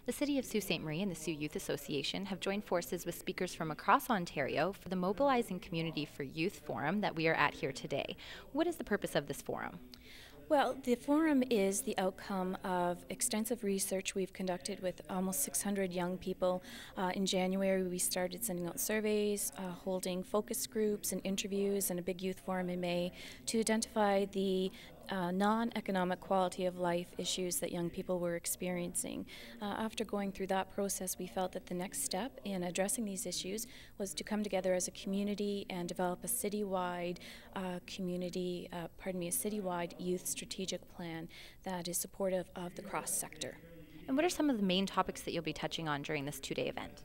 The City of Sault Ste. Marie and the Sioux Youth Association have joined forces with speakers from across Ontario for the Mobilizing Community for Youth Forum that we are at here today. What is the purpose of this forum? Well, the forum is the outcome of extensive research we've conducted with almost 600 young people. In January, we started sending out surveys, holding focus groups and interviews, and a big youth forum in May to identify the non-economic quality of life issues that young people were experiencing. After going through that process, we felt that the next step in addressing these issues was to come together as a community and develop a citywide citywide youth strategic plan that is supportive of the cross-sector. And what are some of the main topics that you'll be touching on during this two-day event?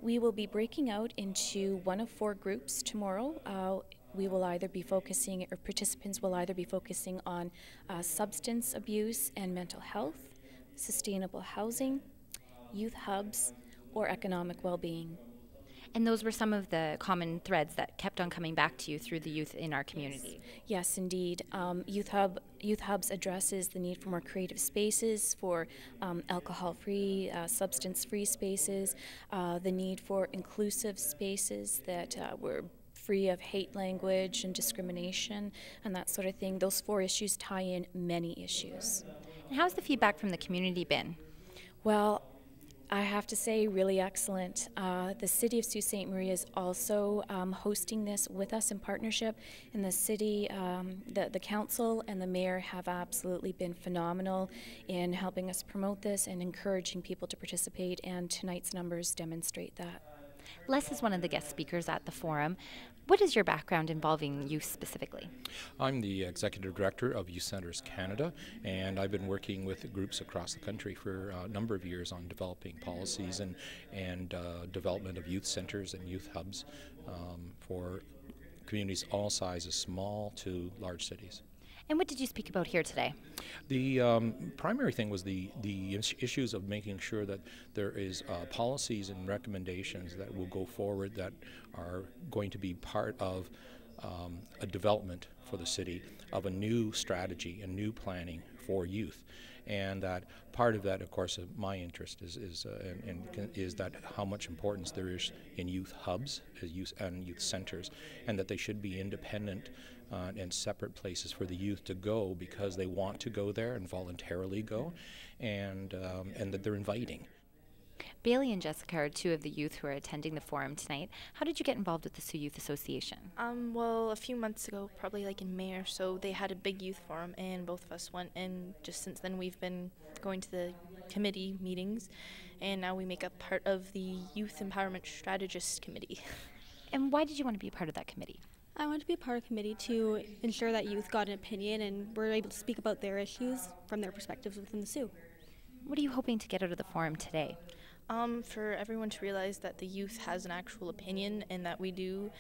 We will be breaking out into one of four groups tomorrow. We will either be focusing, or participants will either be focusing on substance abuse and mental health, sustainable housing, youth hubs, or economic well-being. And those were some of the common threads that kept on coming back to you through the youth in our community. Yes, indeed. Youth Hubs addresses the need for more creative spaces, for alcohol-free, substance-free spaces, the need for inclusive spaces that were free of hate language and discrimination and that sort of thing. Those four issues tie in many issues. And how's the feedback from the community been? Well, I have to say, really excellent. The City of Sault Ste. Marie is also hosting this with us in partnership. And the city, the council and the mayor have absolutely been phenomenal in helping us promote this and encouraging people to participate, and tonight's numbers demonstrate that. Les is one of the guest speakers at the forum. What is your background involving youth specifically? I'm the Executive Director of Youth Centres Canada, and I've been working with groups across the country for a number of years on developing policies and development of youth centres and youth hubs for communities all sizes, small to large cities. And what did you speak about here today? The primary thing was the issues of making sure that there is policies and recommendations that will go forward that are going to be part of a development for the city of a new strategy and new planning for youth. And that part of that, of course, my interest is that how much importance there is in youth hubs and youth centers, and that they should be independent and separate places for the youth to go because they want to go there and voluntarily go, and that they're inviting. Bailey and Jessica are two of the youth who are attending the forum tonight. How did you get involved with the Sioux Youth Association? Well, a few months ago, probably like in May or so, they had a big youth forum, and both of us went, and just since then we've been going to the committee meetings, and now we make up part of the Youth Empowerment Strategist Committee. And why did you want to be a part of that committee? I wanted to be a part of a committee to ensure that youth got an opinion and were able to speak about their issues from their perspectives within the Sioux. What are you hoping to get out of the forum today? For everyone to realize that the youth has an actual opinion, and that we do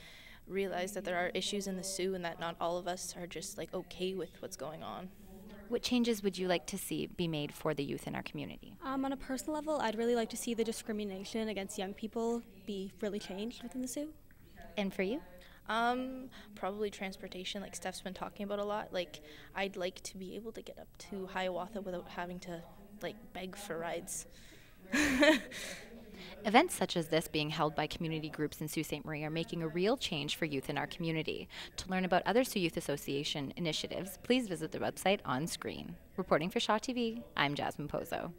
realize that there are issues in the Sioux and that not all of us are just like okay with what's going on. What changes would you like to see be made for the youth in our community? On a personal level, I'd really like to see the discrimination against young people be really changed within the Sioux. And for you? Probably transportation, like Steph's been talking about a lot. Like, I'd like to be able to get up to Hiawatha without having to like beg for rides. Events such as this being held by community groups in Sault Ste. Marie are making a real change for youth in our community. To learn about other Sioux Youth Association initiatives, please visit the website on screen. Reporting for SYA TV, I'm Jasmine Pozo.